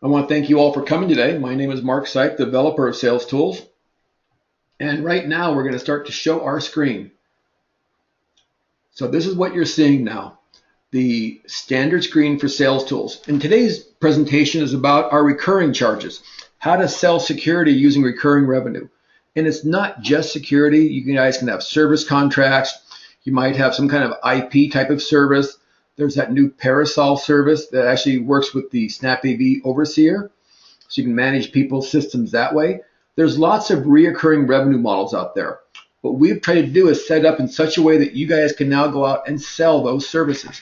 I want to thank you all for coming today. My name is Mark Sype, developer of Sales Tools. And right now we're going to start to show our screen. So this is what you're seeing now, the standard screen for Sales Tools. And today's presentation is about our recurring charges, how to sell security using recurring revenue. And it's not just security. You guys can have service contracts. You might have some kind of IP type of service. There's that new Parasol service that actually works with the SnapAV Overseer, so you can manage people's systems that way. There's lots of reoccurring revenue models out there. What we've tried to do is set up in such a way that you guys can now go out and sell those services.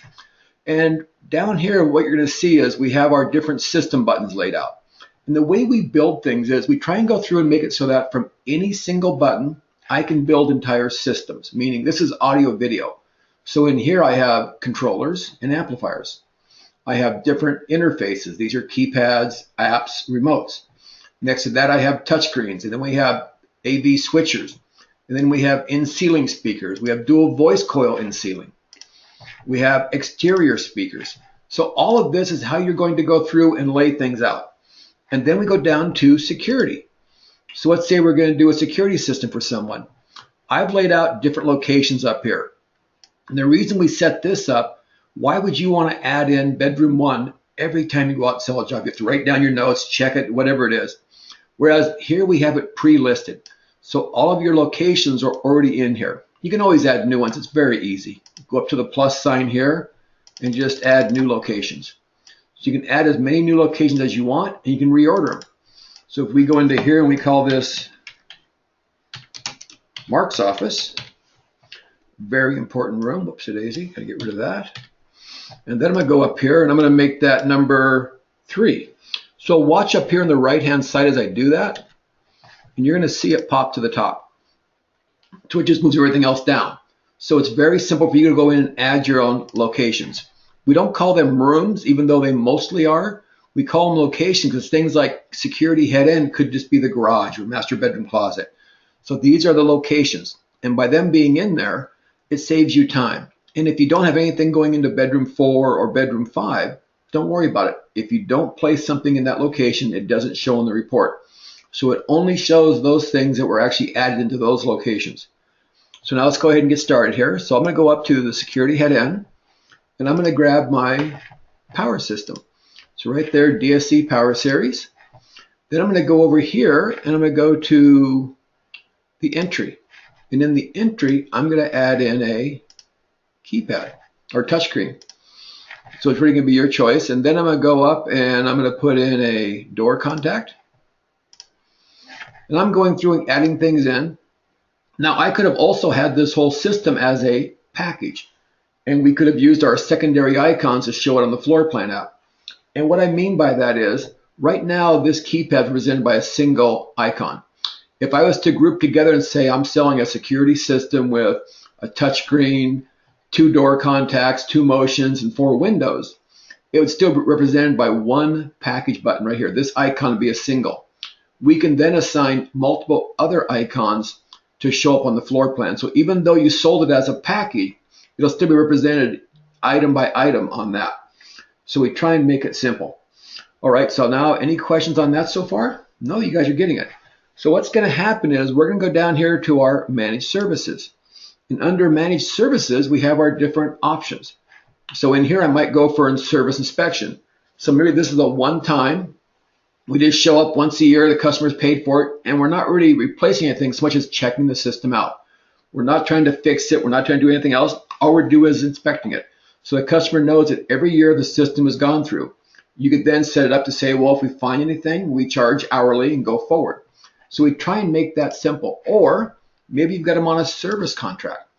And down here, what you're going to see is we have our different system buttons laid out. And the way we build things is we try and go through and make it so that from any single button, I can build entire systems, meaning this is audio video. So in here I have controllers and amplifiers. I have different interfaces. These are keypads, apps, remotes. Next to that I have touchscreens, and then we have AV switchers. And then we have in-ceiling speakers. We have dual voice coil in-ceiling. We have exterior speakers. So all of this is how you're going to go through and lay things out. And then we go down to security. So let's say we're going to do a security system for someone. I've laid out different locations up here. And the reason we set this up, why would you want to add in bedroom 1 every time you go out and sell a job? You have to write down your notes, check it, whatever it is. Whereas here we have it pre-listed. So all of your locations are already in here. You can always add new ones. It's very easy. Go up to the plus sign here and just add new locations. So you can add as many new locations as you want, and you can reorder them. So if we go into here and we call this Mark's office, very important room. Whoops, daisy, gotta get rid of that. And then I'm gonna go up here and I'm gonna make that number 3. So watch up here on the right-hand side as I do that, and you're gonna see it pop to the top. So it just moves everything else down. So it's very simple for you to go in and add your own locations. We don't call them rooms, even though they mostly are. We call them locations because things like security head end could just be the garage or master bedroom closet. So these are the locations. And by them being in there, it saves you time. And if you don't have anything going into bedroom 4 or bedroom 5, don't worry about it. If you don't place something in that location, it doesn't show in the report. So it only shows those things that were actually added into those locations. So now let's go ahead and get started here. So I'm going to go up to the security head end, and I'm going to grab my power system. So right there, DSC Power Series. Then I'm going to go over here, and I'm going to go to the entry. And in the entry, I'm going to add in a keypad or touchscreen. So it's really going to be your choice. And then I'm going to go up and I'm going to put in a door contact. And I'm going through and adding things in. Now I could have also had this whole system as a package. And we could have used our secondary icons to show it on the floor plan app. And what I mean by that is, right now this keypad is represented by a single icon. If I was to group together and say I'm selling a security system with a touchscreen, 2 door contacts, 2 motions, and 4 windows, it would still be represented by one package button right here. This icon would be a single. We can then assign multiple other icons to show up on the floor plan. So even though you sold it as a package, it'll still be represented item by item on that. So we try and make it simple. All right, so now any questions on that so far? No, you guys are getting it. So what's going to happen is we're going to go down here to our managed services. And under managed services, we have our different options. So in here, I might go for service inspection. So maybe this is a one-time. We just show up once a year, the customer's paid for it, and we're not really replacing anything so much as checking the system out. We're not trying to fix it. We're not trying to do anything else. All we're doing is inspecting it. So the customer knows that every year the system has gone through. You could then set it up to say, well, if we find anything, we charge hourly and go forward. So we try and make that simple. Or maybe you've got them on a service contract.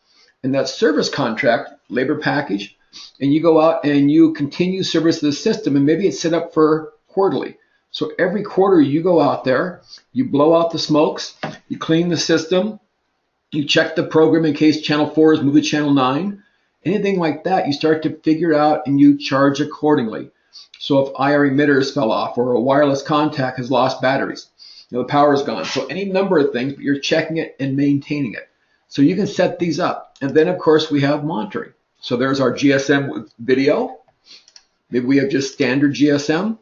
And that service contract, labor package, and you go out and you continue service of the system, and maybe it's set up for quarterly. So every quarter you go out there, you blow out the smokes, you clean the system, you check the program in case channel 4 is moved to channel 9. Anything like that, you start to figure out and you charge accordingly. So if IR emitters fell off or a wireless contact has lost batteries, the power is gone. So any number of things, but you're checking it and maintaining it. So you can set these up. And then, of course, we have monitoring. So there's our GSM with video. Maybe we have just standard GSM.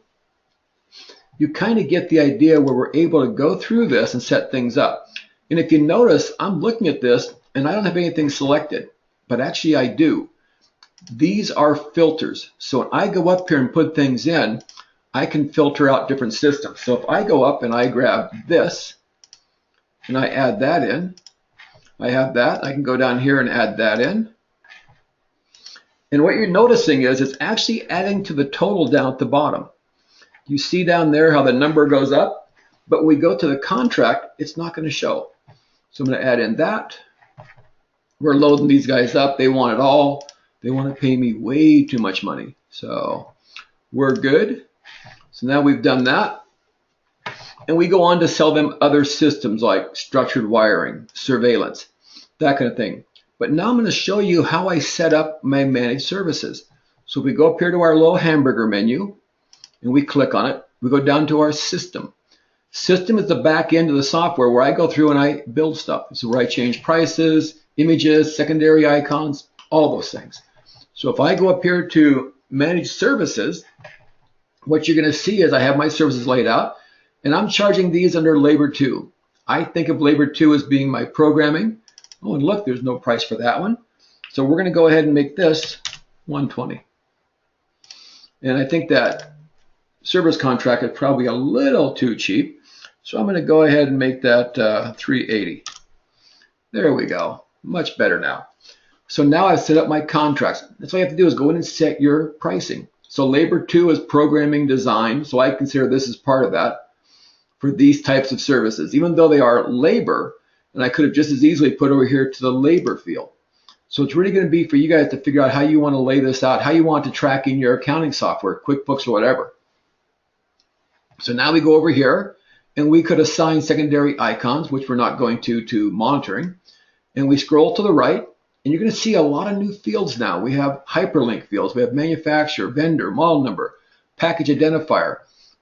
you kind of get the idea where we're able to go through this and set things up. And if you notice, I'm looking at this and I don't have anything selected, but actually I do. These are filters. So when I go up here and put things in, I can filter out different systems. So if I go up and I grab this and I add that in, I have that. I can go down here and add that in. And what you're noticing is it's actually adding to the total down at the bottom. You see down there how the number goes up, but when we go to the contract, it's not going to show. So I'm going to add in that. We're loading these guys up. They want it all. They want to pay me way too much money. So we're good. So now we've done that. And we go on to sell them other systems like structured wiring, surveillance, that kind of thing. But now I'm going to show you how I set up my managed services. So if we go up here to our little hamburger menu and we click on it, we go down to our system. System is the back end of the software where I go through and I build stuff. This is where I change prices, images, secondary icons, all those things. So if I go up here to manage services, what you're going to see is I have my services laid out and I'm charging these under Labor 2. I think of Labor 2 as being my programming. Oh, and look, there's no price for that one. So we're going to go ahead and make this 120. And I think that service contract is probably a little too cheap. So I'm going to go ahead and make that 380. There we go. Much better now. So now I've set up my contracts. That's all you have to do is go in and set your pricing. So Labor 2 is programming design. So I consider this as part of that for these types of services, even though they are labor. And I could have just as easily put over here to the labor field. So it's really going to be for you guys to figure out how you want to lay this out, how you want to track in your accounting software, QuickBooks or whatever. So now we go over here and we could assign secondary icons, which we're not going to monitoring. And we scroll to the right and you're going to see a lot of new fields now. We have hyperlink fields. We have manufacturer, vendor, model number, package identifier.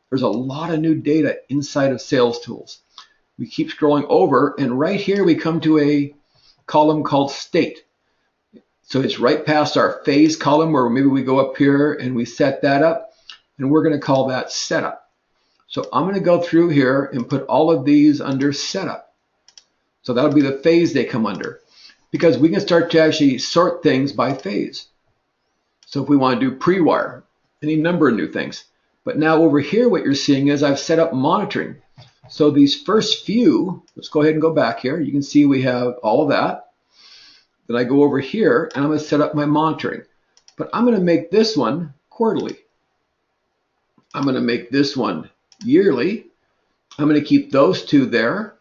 There's a lot of new data inside of Sales Tools. We keep scrolling over and right here we come to a column called state. So it's right past our phase column where maybe we go up here and we set that up and we're going to call that setup. So I'm going to go through here and put all of these under setup. So that'll be the phase they come under because we can start to actually sort things by phase. So if we want to do pre-wire, any number of new things. But now over here what you're seeing is I've set up monitoring. So these first few, let's go ahead and go back here. You can see we have all of that. Then I go over here and I'm going to set up my monitoring. But I'm going to make this one quarterly. I'm going to make this one yearly. I'm going to keep those two there.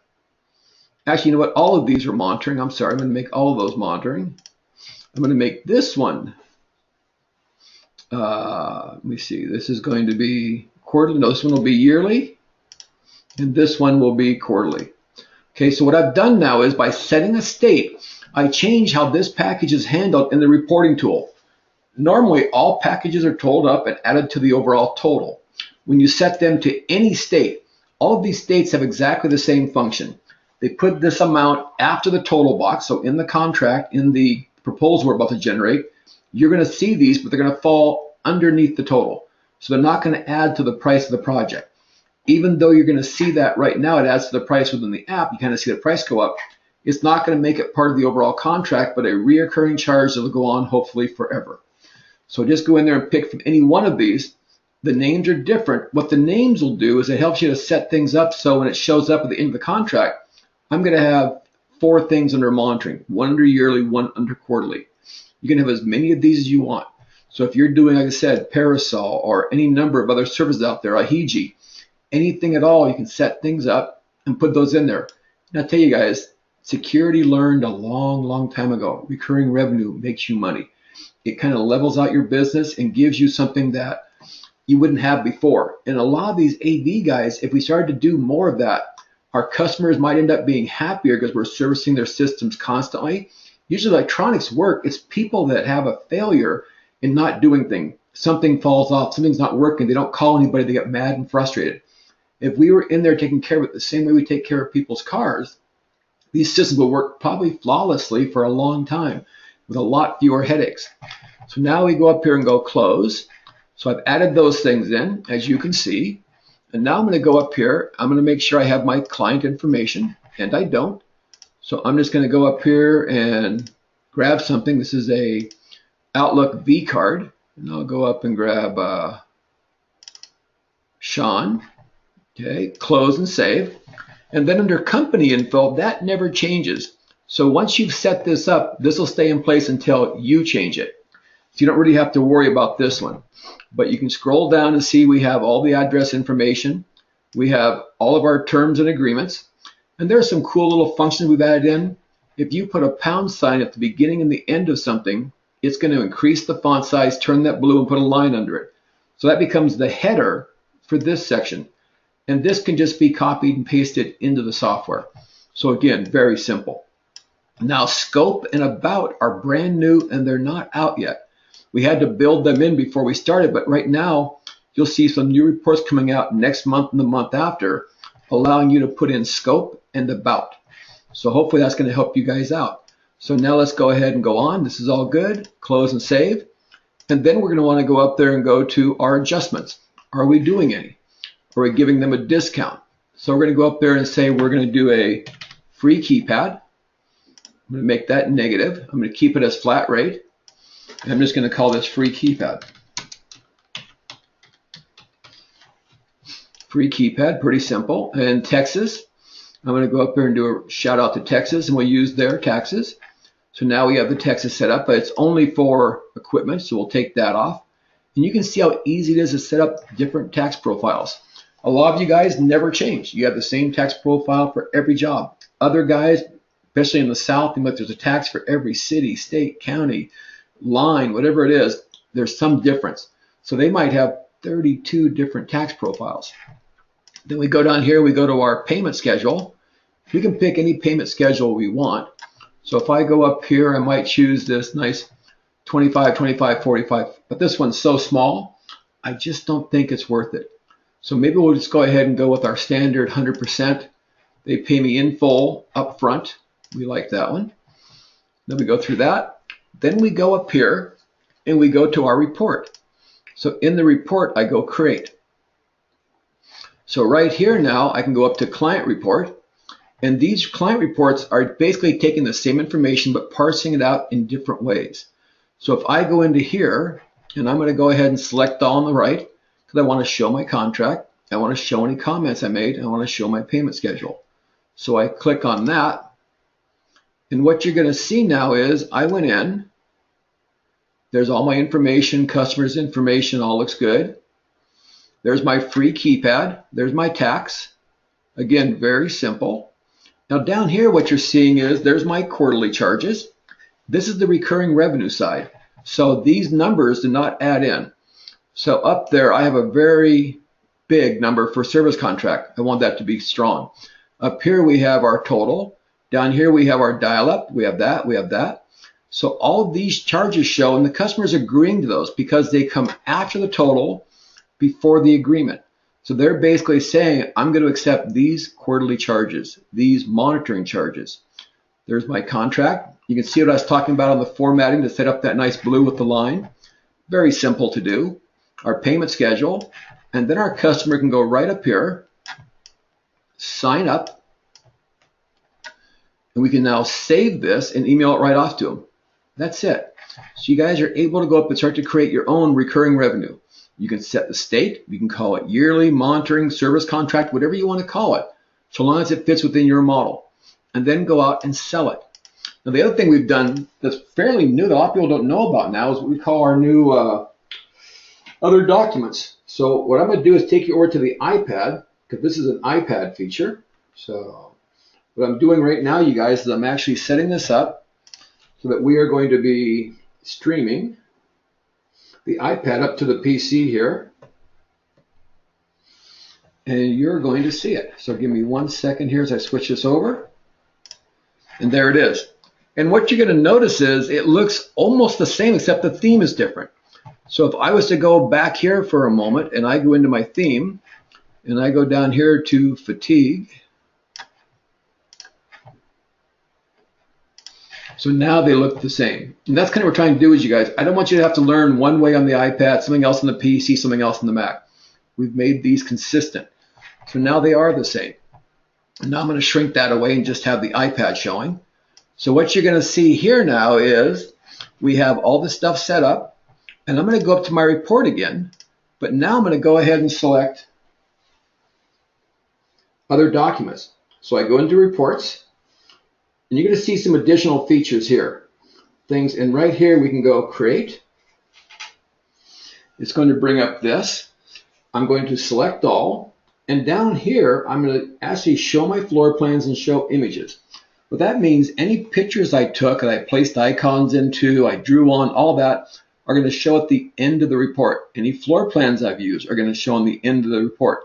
Actually, you know what? All of these are monitoring. I'm sorry. I'm going to make all of those monitoring. I'm going to make this one. Let me see. This is going to be quarterly. No, this one will be yearly. And this one will be quarterly. Okay, so what I've done now is by setting a state, I change how this package is handled in the reporting tool. Normally, all packages are totaled up and added to the overall total. When you set them to any state, all of these states have exactly the same function. They put this amount after the total box, so in the contract, in the proposal we're about to generate, you're going to see these, but they're going to fall underneath the total. So they're not going to add to the price of the project. Even though you're going to see that right now, it adds to the price within the app, you kind of see the price go up. It's not going to make it part of the overall contract, but a reoccurring charge that will go on hopefully forever. So just go in there and pick from any one of these. The names are different. What the names will do is it helps you to set things up so when it shows up at the end of the contract, I'm going to have 4 things under monitoring, 1 under yearly, 1 under quarterly. You can have as many of these as you want. So if you're doing, like I said, Parasol or any number of other services out there, Ahiji, anything at all, you can set things up and put those in there. And I'll tell you guys, security learned a long, long time ago. Recurring revenue makes you money. It kind of levels out your business and gives you something that you wouldn't have before. And a lot of these AV guys, if we started to do more of that, our customers might end up being happier because we're servicing their systems constantly. Usually electronics work. It's people that have a failure in not doing things. Something falls off, something's not working. They don't call anybody. They get mad and frustrated. If we were in there taking care of it the same way we take care of people's cars, these systems will work probably flawlessly for a long time with a lot fewer headaches. So now we go up here and go close. So I've added those things in, as you can see. And now I'm going to go up here. I'm going to make sure I have my client information, and I don't. So I'm just going to go up here and grab something. This is a Outlook V card, and I'll go up and grab Sean. Okay, close and save. And then under company info, that never changes. So once you've set this up, this will stay in place until you change it. So you don't really have to worry about this one. But you can scroll down and see we have all the address information. We have all of our terms and agreements. And there's some cool little functions we've added in. If you put a pound sign at the beginning and the end of something, it's going to increase the font size, turn that blue, and put a line under it. So that becomes the header for this section. And this can just be copied and pasted into the software. So again, very simple. Now, scope and about are brand new and they're not out yet. We had to build them in before we started, but right now you'll see some new reports coming out next month and the month after, allowing you to put in scope and about. So hopefully that's going to help you guys out. So now let's go ahead and go on. This is all good. Close and save. And then we're going to want to go up there and go to our adjustments. Are we doing any? Are we giving them a discount? So we're going to go up there and say we're going to do a free keypad. I'm going to make that negative. I'm going to keep it as flat rate. And I'm just going to call this free keypad. Free keypad, pretty simple. And Texas, I'm going to go up there and do a shout out to Texas, and we'll use their taxes. So now we have the Texas set up, but it's only for equipment, so we'll take that off. And you can see how easy it is to set up different tax profiles. A lot of you guys never change. You have the same tax profile for every job. Other guys, especially in the South, there's a tax for every city, state, county, line, whatever it is, there's some difference. So they might have 32 different tax profiles. Then we go down here, we go to our payment schedule. We can pick any payment schedule we want. So if I go up here, I might choose this nice 25, 25, 45, but this one's so small, I just don't think it's worth it. So maybe we'll just go ahead and go with our standard 100%. They pay me in full up front. We like that one. Then we go through that. Then we go up here and we go to our report. So in the report, I go create. So right here now, I can go up to client report. And these client reports are basically taking the same information but parsing it out in different ways. So if I go into here, and I'm going to go ahead and select all on the right, because I want to show my contract, I want to show any comments I made, I want to show my payment schedule. So I click on that, and what you're going to see now is I went in, there's all my information, customers' information, all looks good. There's my free keypad, there's my tax. Again, very simple. Now down here what you're seeing is there's my quarterly charges. This is the recurring revenue side. So these numbers do not add in. So up there, I have a very big number for service contract. I want that to be strong. Up here, we have our total. Down here, we have our dial-up. We have that, we have that. So all of these charges show, and the customer's agreeing to those because they come after the total, before the agreement. So they're basically saying, I'm going to accept these quarterly charges, these monitoring charges. There's my contract. You can see what I was talking about on the formatting to set up that nice blue with the line. Very simple to do. Our payment schedule, and then our customer can go right up here, sign up, and we can now save this and email it right off to them. That's it. So you guys are able to go up and start to create your own recurring revenue. You can set the state, you can call it yearly, monitoring, service contract, whatever you want to call it, so long as it fits within your model, and then go out and sell it. Now the other thing we've done that's fairly new that a lot of people don't know about now is what we call our new other documents. So what I'm going to do is take you over to the iPad, because this is an iPad feature. So what I'm doing right now, you guys, is I'm actually setting this up so that we are going to be streaming the iPad up to the PC here. And you're going to see it. So give me 1 second here as I switch this over. And there it is. And what you're going to notice is it looks almost the same, except the theme is different. So if I was to go back here for a moment and I go into my theme and I go down here to fatigue. So now they look the same. And that's kind of what we're trying to do is, you guys, I don't want you to have to learn one way on the iPad, something else on the PC, something else on the Mac. We've made these consistent. So now they are the same. And now I'm going to shrink that away and just have the iPad showing. So what you're going to see here now is we have all the stuff set up, and I'm going to go up to my report again, but now I'm going to go ahead and select other documents. So I go into reports, and you're going to see some additional features here. Things, and right here we can go create. It's going to bring up this. I'm going to select all, and down here I'm going to actually show my floor plans and show images. What that means, any pictures I took that I placed icons into, I drew on, all that are going to show at the end of the report. Any floor plans I've used are going to show on the end of the report.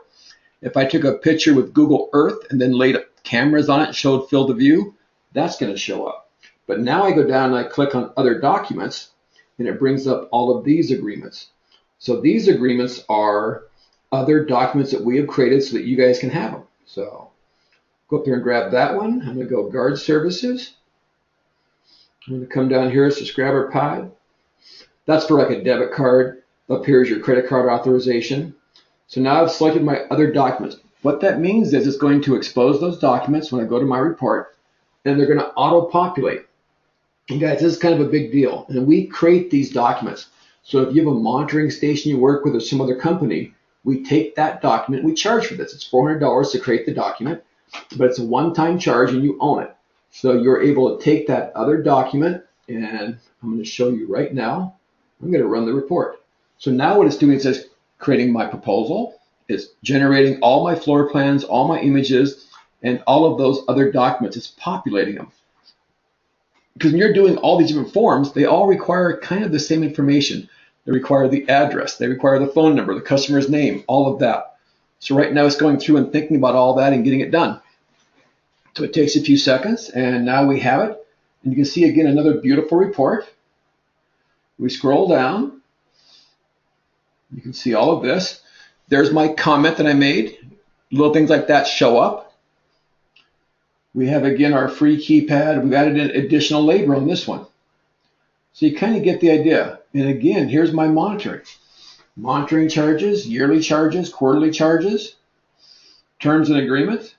If I took a picture with Google Earth and then laid cameras on it and showed field of view, that's going to show up. But now I go down and I click on other documents, and it brings up all of these agreements. So these agreements are other documents that we have created so that you guys can have them. So go up there and grab that one. I'm going to go guard services. I'm going to come down here, subscriber pad. That's for like a debit card. Up here is your credit card authorization. So now I've selected my other documents. What that means is it's going to expose those documents when I go to my report, and they're going to auto-populate. And guys, this is kind of a big deal. And we create these documents. So if you have a monitoring station you work with or some other company, we take that document, we charge for this. It's $400 to create the document, but it's a one-time charge and you own it. So you're able to take that other document, and I'm going to show you right now. I'm going to run the report. So now what it's doing is it's creating my proposal. It's generating all my floor plans, all my images, and all of those other documents. It's populating them. Because when you're doing all these different forms, they all require kind of the same information. They require the address, they require the phone number, the customer's name, all of that. So right now it's going through and thinking about all that and getting it done. So it takes a few seconds, and now we have it. And you can see again another beautiful report. We scroll down. You can see all of this. There's my comment that I made. Little things like that show up. We have again our free keypad. We've added in additional labor on this one. So you kind of get the idea. And again, here's my monitoring. Monitoring charges, yearly charges, quarterly charges, terms and agreements.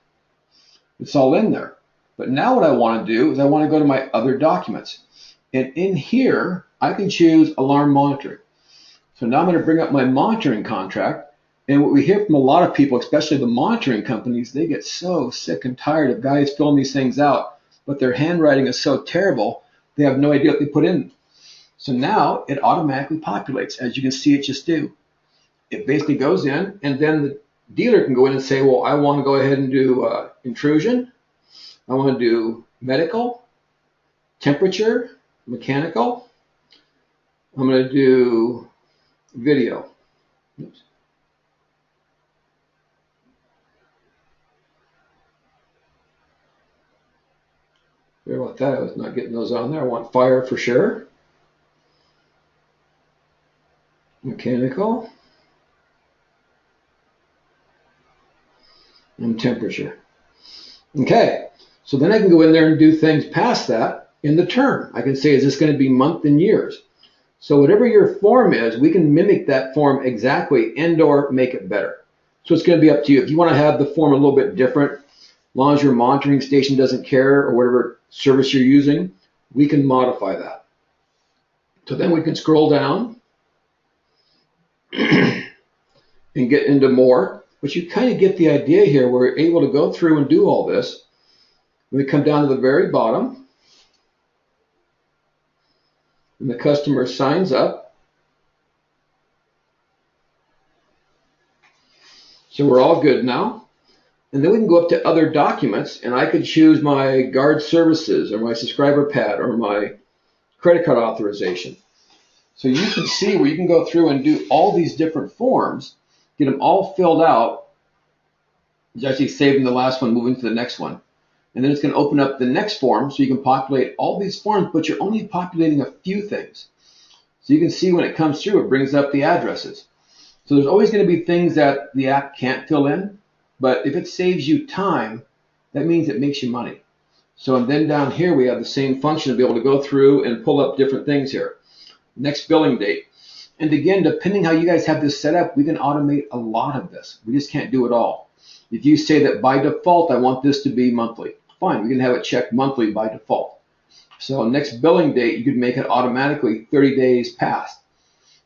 It's all in there. But now what I want to do is I want to go to my other documents. And in here, I can choose alarm monitoring. So now I'm going to bring up my monitoring contract. And what we hear from a lot of people, especially the monitoring companies, they get so sick and tired of guys filling these things out, but their handwriting is so terrible, they have no idea what they put in. So now it automatically populates, as you can see it just do. It basically goes in, and then the dealer can go in and say, well, I want to go ahead and do intrusion. I want to do medical, temperature, mechanical. I'm going to do video. Oops. Sorry about that. I was not getting those on there. I want fire for sure. Mechanical. And temperature. Okay. So then I can go in there and do things past that in the term. I can say, is this going to be month and years? So whatever your form is, we can mimic that form exactly and or make it better. So it's going to be up to you. If you want to have the form a little bit different, as long as your monitoring station doesn't care or whatever service you're using, we can modify that. So then we can scroll down and get into more. But you kind of get the idea here. We're able to go through and do all this. We come down to the very bottom, and the customer signs up. So we're all good now. And then we can go up to other documents, and I could choose my guard services or my subscriber pad or my credit card authorization. So you can see where you can go through and do all these different forms, get them all filled out. It's actually saving the last one, moving to the next one. And then it's going to open up the next form so you can populate all these forms, but you're only populating a few things. So you can see when it comes through, it brings up the addresses. So there's always going to be things that the app can't fill in, but if it saves you time, that means it makes you money. So and then down here, we have the same function to be able to go through and pull up different things here. Next billing date. And again, depending how you guys have this set up, we can automate a lot of this. We just can't do it all. If you say that by default, I want this to be monthly, fine, we can have it checked monthly by default. So next billing date, you could make it automatically 30 days past.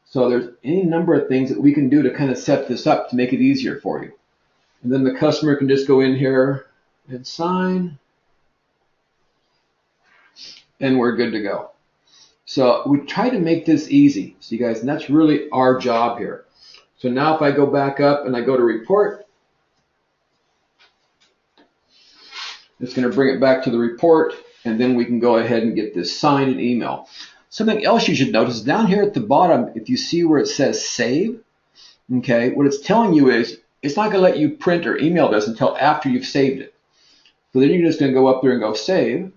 So there's any number of things that we can do to kind of set this up to make it easier for you. And then the customer can just go in here and sign, and we're good to go. So we try to make this easy, so you guys, and that's really our job here. So now if I go back up and I go to report, it's going to bring it back to the report, and then we can go ahead and get this signed and email. Something else you should notice down here at the bottom, if you see where it says save, okay, what it's telling you is it's not going to let you print or email this until after you've saved it. So then you're just going to go up there and go save.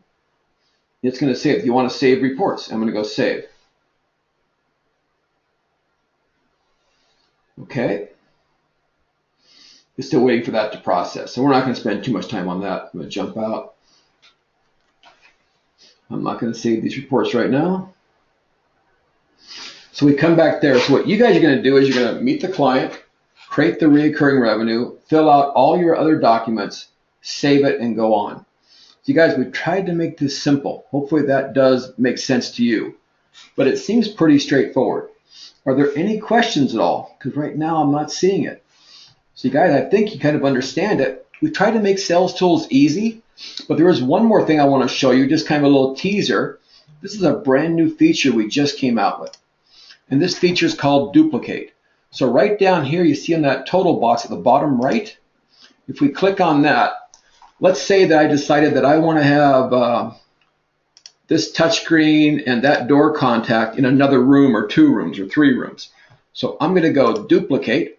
It's going to say if you want to save reports. I'm going to go save. Okay. It's still waiting for that to process. So we're not going to spend too much time on that. I'm going to jump out. I'm not going to save these reports right now. So we come back there. So what you guys are going to do is you're going to meet the client, create the recurring revenue, fill out all your other documents, save it, and go on. So you guys, we tried to make this simple. Hopefully that does make sense to you. But it seems pretty straightforward. Are there any questions at all? Because right now I'm not seeing it. So you guys, I think you kind of understand it. We tried to make Sales Tools easy, but there is one more thing I want to show you, just kind of a little teaser. This is a brand new feature we just came out with. And this feature is called Duplicate. So right down here, you see in that total box at the bottom right, if we click on that, let's say that I decided that I want to have this touchscreen and that door contact in another room or 2 rooms or 3 rooms. So I'm going to go Duplicate.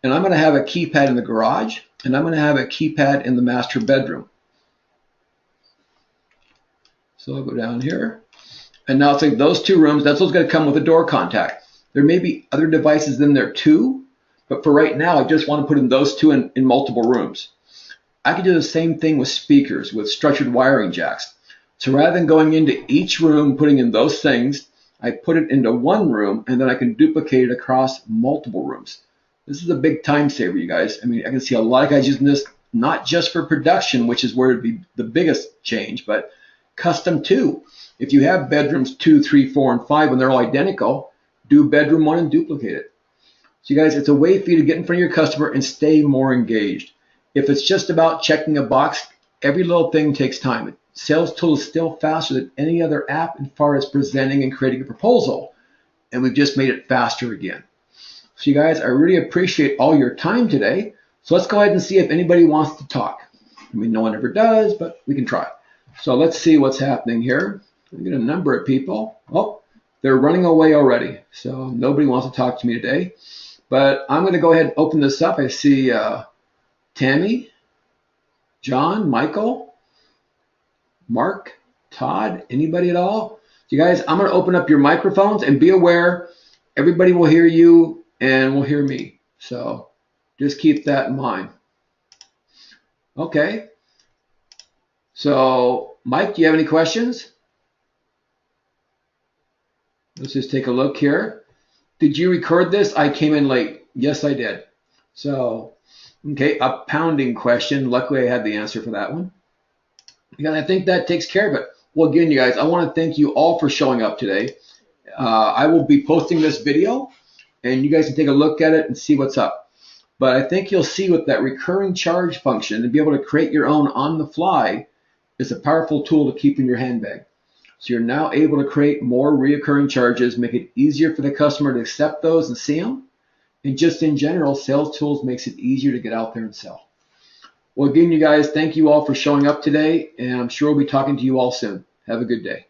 And I'm going to have a keypad in the garage, and I'm going to have a keypad in the master bedroom. So I'll go down here. And now it's like those 2 rooms, that's what's going to come with a door contact. There may be other devices in there too, but for right now, I just want to put in those 2 in multiple rooms. I can do the same thing with speakers, with structured wiring jacks. So rather than going into each room, putting in those things, I put it into one room, and then I can duplicate it across multiple rooms. This is a big time saver, you guys. I mean, I can see a lot of guys using this, not just for production, which is where it'd be the biggest change, but custom too. If you have bedrooms 2, 3, 4, and 5, and they're all identical, do bedroom 1 and duplicate it. So you guys, it's a way for you to get in front of your customer and stay more engaged. If it's just about checking a box, every little thing takes time. Sales Tool is still faster than any other app as far as presenting and creating a proposal, and we've just made it faster again. So you guys, I really appreciate all your time today. So let's go ahead and see if anybody wants to talk. I mean, no one ever does, but we can try. So let's see what's happening here. We get a number of people. Oh, they're running away already. So nobody wants to talk to me today. But I'm going to go ahead and open this up. I see Tammy, John, Michael, Mark, Todd, anybody at all? You guys, I'm going to open up your microphones, and be aware, everybody will hear you and will hear me. So just keep that in mind. Okay. So Mike, do you have any questions? Let's just take a look here. Did you record this? I came in late. Yes, I did. So, okay, a pounding question. Luckily, I had the answer for that one. Because I think that takes care of it. Well, again, you guys, I want to thank you all for showing up today. I will be posting this video, and you guys can take a look at it and see what's up. But I think you'll see with that recurring charge function, and be able to create your own on the fly, is a powerful tool to keep in your handbag. So you're now able to create more recurring charges, make it easier for the customer to accept those and see them. And just in general, Sales Tools makes it easier to get out there and sell. Well, again, you guys, thank you all for showing up today, and I'm sure we'll be talking to you all soon. Have a good day.